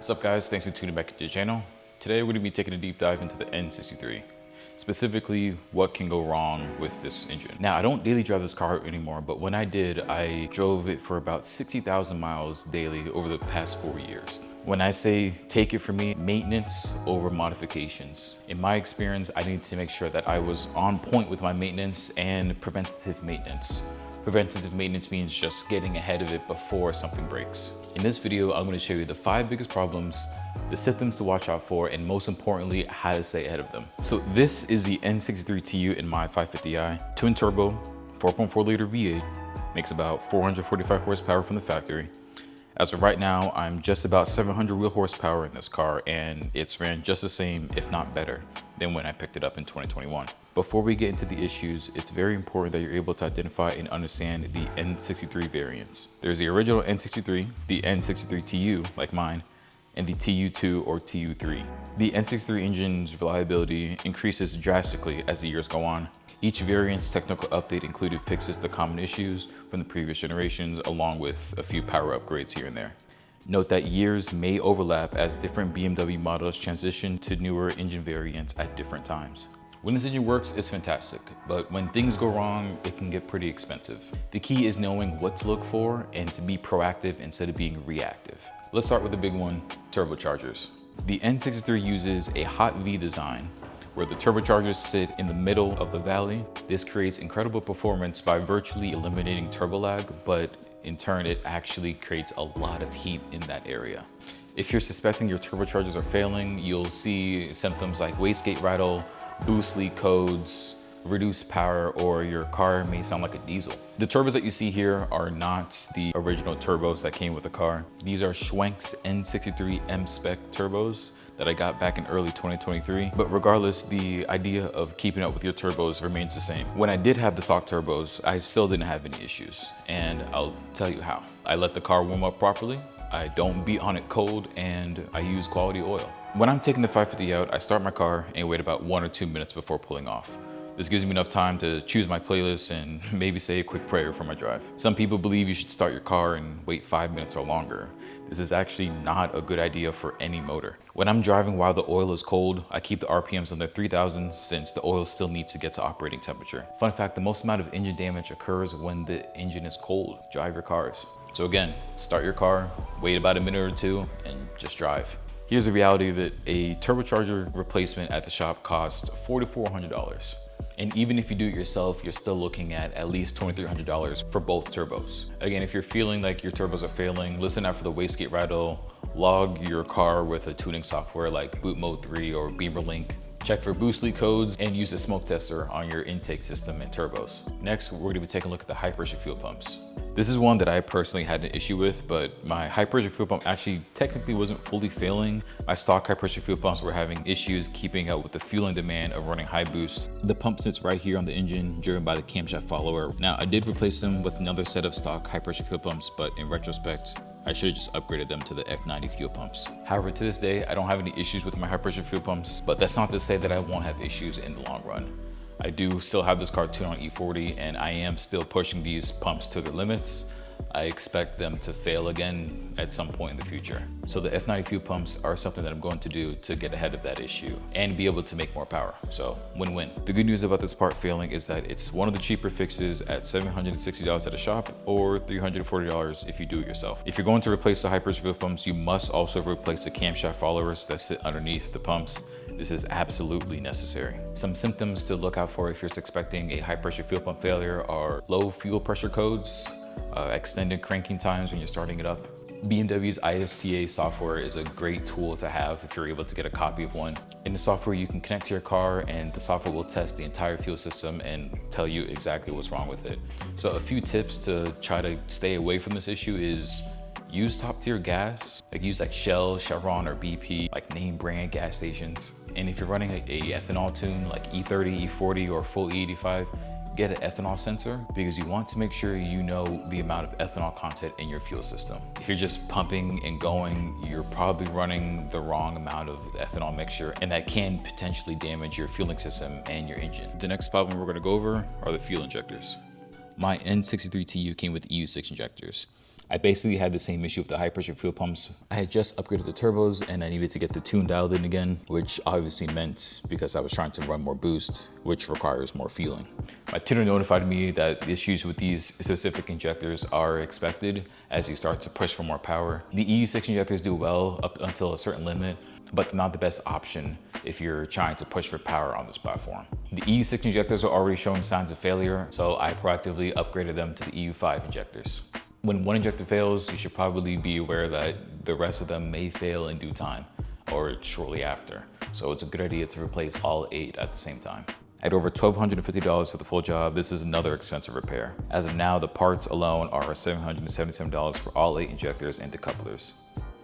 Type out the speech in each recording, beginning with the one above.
What's up guys, thanks for tuning back into the channel. Today we're going to be taking a deep dive into the N63. Specifically, what can go wrong with this engine. Now, I don't daily drive this car anymore, but when I did, I drove it for about 60,000 miles daily over the past 4 years. When I say take it from me, maintenance over modifications. In my experience, I need to make sure that I was on point with my maintenance and preventative maintenance. Preventative maintenance means just getting ahead of it before something breaks. In this video, I'm going to show you the 5 biggest problems, the symptoms to watch out for, and most importantly, how to stay ahead of them. So this is the N63 TU in my 550i. Twin turbo, 4.4 liter V8, makes about 445 horsepower from the factory. As of right now, I'm just about 700 wheel horsepower in this car, and it's ran just the same, if not better, than when I picked it up in 2021. Before we get into the issues, it's very important that you're able to identify and understand the N63 variants. There's the original N63, the N63 TU, like mine, and the TU2 or TU3. The N63 engine's reliability increases drastically as the years go on. Each variant's technical update included fixes to common issues from the previous generations, along with a few power upgrades here and there. Note that years may overlap as different BMW models transition to newer engine variants at different times. When this engine works, it's fantastic, but when things go wrong, it can get pretty expensive. The key is knowing what to look for and to be proactive instead of being reactive. Let's start with the big one, turbochargers. The N63 uses a hot V design where the turbochargers sit in the middle of the valley. This creates incredible performance by virtually eliminating turbo lag, but in turn, it actually creates a lot of heat in that area. If you're suspecting your turbochargers are failing, you'll see symptoms like wastegate rattle, boost leak codes, reduced power, or your car may sound like a diesel. The turbos that you see here are not the original turbos that came with the car. These are Schwenk's N63 M-Spec turbos that I got back in early 2023. But regardless, the idea of keeping up with your turbos remains the same. When I did have the stock turbos, I still didn't have any issues, and I'll tell you how. I let the car warm up properly, I don't beat on it cold, and I use quality oil. When I'm taking the 550 out, I start my car and wait about 1 or 2 minutes before pulling off. This gives me enough time to choose my playlist and maybe say a quick prayer for my drive. Some people believe you should start your car and wait 5 minutes or longer. This is actually not a good idea for any motor. When I'm driving while the oil is cold, I keep the RPMs under 3,000 since the oil still needs to get to operating temperature. Fun fact, the most amount of engine damage occurs when the engine is cold. Drive your cars. So again, start your car, wait about a minute or two, and just drive. Here's the reality of it. A turbocharger replacement at the shop costs $4,400. And even if you do it yourself, you're still looking at least $2,300 for both turbos. Again, if you're feeling like your turbos are failing, listen out for the wastegate rattle, log your car with a tuning software like Boot Mode 3 or Beamer Link. Check for boost leak codes and use a smoke tester on your intake system and turbos. Next, we're gonna be taking a look at the high pressure fuel pumps. This is one that I personally had an issue with, but my high pressure fuel pump actually technically wasn't fully failing. My stock high pressure fuel pumps were having issues keeping up with the fueling demand of running high boost. The pump sits right here on the engine, driven by the camshaft follower. Now, I did replace them with another set of stock high pressure fuel pumps, but in retrospect, I should have just upgraded them to the F90 fuel pumps. However, to this day, I don't have any issues with my high pressure fuel pumps, but that's not to say that I won't have issues in the long run. I do still have this car tuned on E40, and I am still pushing these pumps to their limits. I expect them to fail again at some point in the future. So the F90 fuel pumps are something that I'm going to do to get ahead of that issue and be able to make more power. So win-win. The good news about this part failing is that it's one of the cheaper fixes at $760 at a shop or $340 if you do it yourself. If you're going to replace the high pressure fuel pumps, you must also replace the camshaft followers that sit underneath the pumps. This is absolutely necessary. Some symptoms to look out for if you're expecting a high pressure fuel pump failure are low fuel pressure codes, extended cranking times when you're starting it up. BMW's ISTA software is a great tool to have if you're able to get a copy of one. In the software, you can connect to your car and the software will test the entire fuel system and tell you exactly what's wrong with it. So a few tips to try to stay away from this issue is use top tier gas, use Shell, Chevron, or BP, like name brand gas stations. And if you're running a ethanol tune like E30, E40, or full E85, get an ethanol sensor because you want to make sure you know the amount of ethanol content in your fuel system. If you're just pumping and going, you're probably running the wrong amount of ethanol mixture, and that can potentially damage your fueling system and your engine. The next problem we're going to go over are the fuel injectors. My N63 TU came with EU6 injectors. I basically had the same issue with the high pressure fuel pumps. I had just upgraded the turbos and I needed to get the tune dialed in again, which obviously meant because I was trying to run more boost, which requires more fueling. My tuner notified me that issues with these specific injectors are expected as you start to push for more power. The EU6 injectors do well up until a certain limit, but they're not the best option if you're trying to push for power on this platform. The EU6 injectors are already showing signs of failure, so I proactively upgraded them to the EU5 injectors. When one injector fails, you should probably be aware that the rest of them may fail in due time or shortly after. So it's a good idea to replace all 8 at the same time. At over $1,250 for the full job, this is another expensive repair. As of now, the parts alone are $777 for all 8 injectors and decouplers.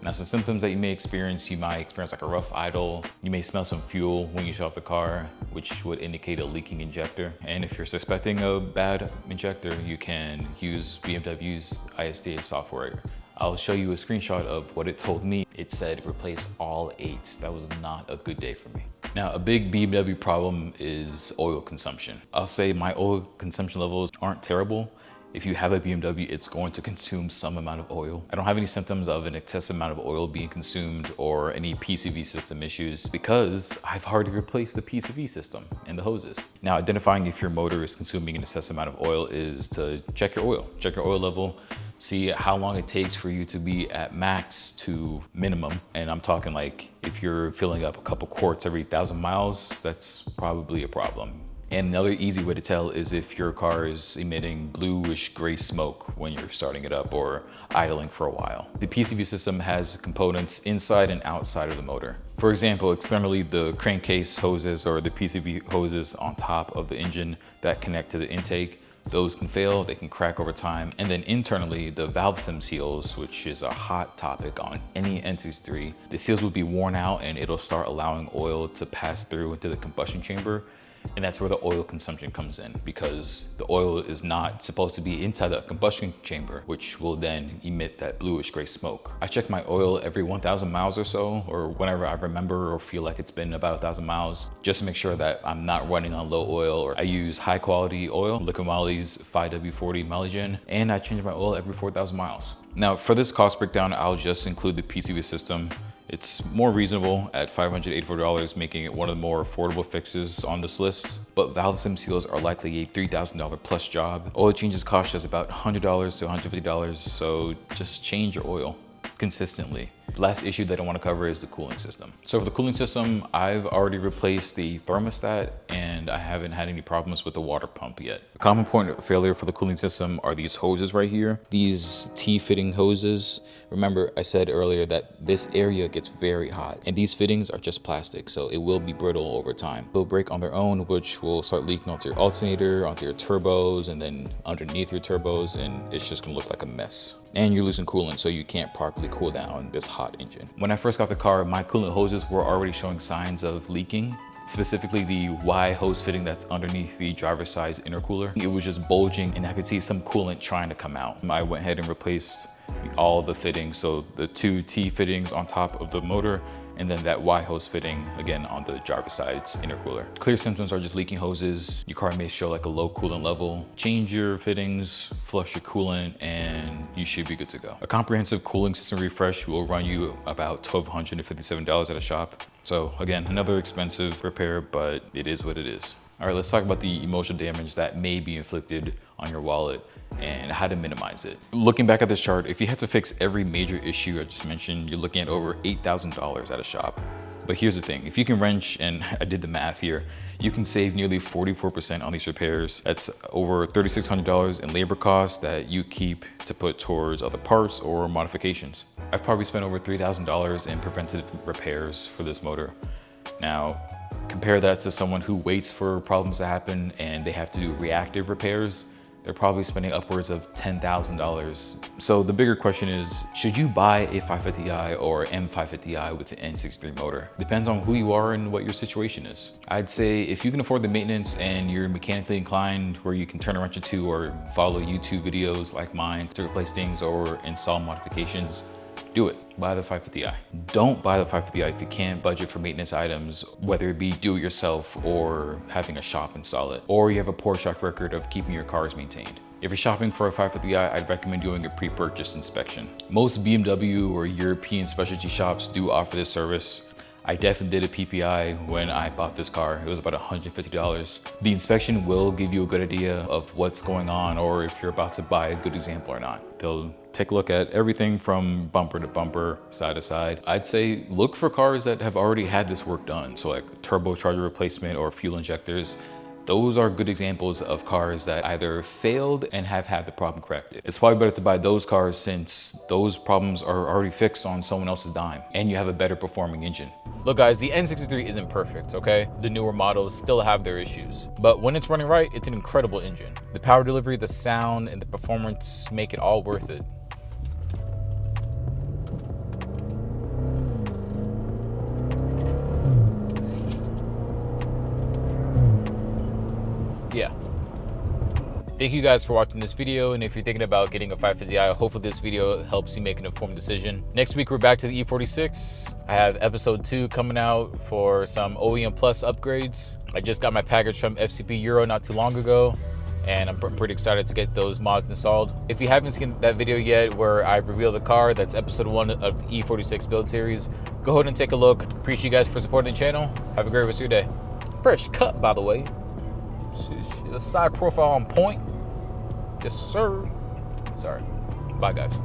Now, some symptoms that you may experience, like a rough idle. You may smell some fuel when you shut off the car, which would indicate a leaking injector. And if you're suspecting a bad injector, you can use BMW's ISDA software. I'll show you a screenshot of what it told me. It said replace all 8. That was not a good day for me. Now, a big BMW problem is oil consumption. I'll say my oil consumption levels aren't terrible. If you have a BMW, it's going to consume some amount of oil. I don't have any symptoms of an excessive amount of oil being consumed or any PCV system issues because I've already replaced the PCV system and the hoses. Now, identifying if your motor is consuming an excessive amount of oil is to check your oil level, see how long it takes for you to be at max to minimum. And I'm talking like if you're filling up a couple quarts every 1,000 miles, that's probably a problem. And another easy way to tell is if your car is emitting bluish gray smoke when you're starting it up or idling for a while. The PCV system has components inside and outside of the motor. For example, externally, the crankcase hoses or the PCV hoses on top of the engine that connect to the intake, those can fail, they can crack over time. And then internally, the valve stem seals, which is a hot topic on any N63, the seals will be worn out and it'll start allowing oil to pass through into the combustion chamber. And that's where the oil consumption comes in because the oil is not supposed to be inside the combustion chamber, which will then emit that bluish gray smoke. I check my oil every 1,000 miles or so, or whenever I remember or feel like it's been about 1,000 miles, just to make sure that I'm not running on low oil. Or I use high quality oil, Liqui Moly's 5W40 Molygen, and I change my oil every 4,000 miles. Now for this cost breakdown, I'll just include the PCV system. It's more reasonable at $584, making it one of the more affordable fixes on this list. But valve stem seals are likely a $3,000 plus job. Oil changes cost us about $100 to $150, so just change your oil consistently. The last issue that I want to cover is the cooling system. So for the cooling system, I've already replaced the thermostat and I haven't had any problems with the water pump yet. A common point of failure for the cooling system are these hoses right here. These T-fitting hoses. Remember, I said earlier that this area gets very hot and these fittings are just plastic, so it will be brittle over time. They'll break on their own, which will start leaking onto your alternator, onto your turbos, and then underneath your turbos, and it's just gonna look like a mess. And you're losing coolant, so you can't properly cool down this hot engine. When I first got the car, my coolant hoses were already showing signs of leaking, specifically the Y hose fitting that's underneath the driver's side intercooler. It was just bulging and I could see some coolant trying to come out. I went ahead and replaced all the fittings, so the 2 T fittings on top of the motor and then that Y hose fitting again on the driver's side's intercooler. Clear symptoms are just leaking hoses. Your car may show like a low coolant level. Change your fittings, flush your coolant, and you should be good to go. A comprehensive cooling system refresh will run you about $1,257 at a shop. So again, another expensive repair, but it is what it is. All right, let's talk about the emotional damage that may be inflicted on your wallet and how to minimize it. Looking back at this chart, if you had to fix every major issue I just mentioned, you're looking at over $8,000 at a shop. But here's the thing, if you can wrench, and I did the math here, you can save nearly 44% on these repairs. That's over $3,600 in labor costs that you keep to put towards other parts or modifications. I've probably spent over $3,000 in preventative repairs for this motor. Now, compare that to someone who waits for problems to happen and they have to do reactive repairs. They're probably spending upwards of $10,000. So the bigger question is, should you buy a 550i or M550i with an N63 motor? Depends on who you are and what your situation is. I'd say if you can afford the maintenance and you're mechanically inclined where you can turn a wrench into or follow YouTube videos like mine to replace things or install modifications, do it. Buy the 550i. Don't buy the 550i if you can't budget for maintenance items, whether it be do it yourself or having a shop install it, or you have a poor track record of keeping your cars maintained. If you're shopping for a 550i, I'd recommend doing a pre-purchase inspection. Most BMW or European specialty shops do offer this service. I definitely did a PPI when I bought this car. It was about $150. The inspection will give you a good idea of what's going on or if you're about to buy a good example or not. They'll take a look at everything from bumper to bumper, side to side. I'd say look for cars that have already had this work done. So like turbocharger replacement or fuel injectors. Those are good examples of cars that either failed and have had the problem corrected. It's probably better to buy those cars since those problems are already fixed on someone else's dime and you have a better performing engine. Look guys, the N63 isn't perfect, okay? The newer models still have their issues, but when it's running right, it's an incredible engine. The power delivery, the sound, and the performance make it all worth it. Yeah. Thank you guys for watching this video, and if you're thinking about getting a 550i, hopefully this video helps you make an informed decision. Next week we're back to the E46. I have episode 2 coming out for some OEM Plus upgrades. I just got my package from FCP Euro not too long ago, and I'm pretty excited to get those mods installed. If you haven't seen that video yet where I reveal the car, that's episode 1 of the E46 build series. Go ahead and take a look. Appreciate you guys for supporting the channel. Have a great rest of your day. Fresh cut, by the way. Side profile on point. Yes, sir. Sorry. Bye, guys.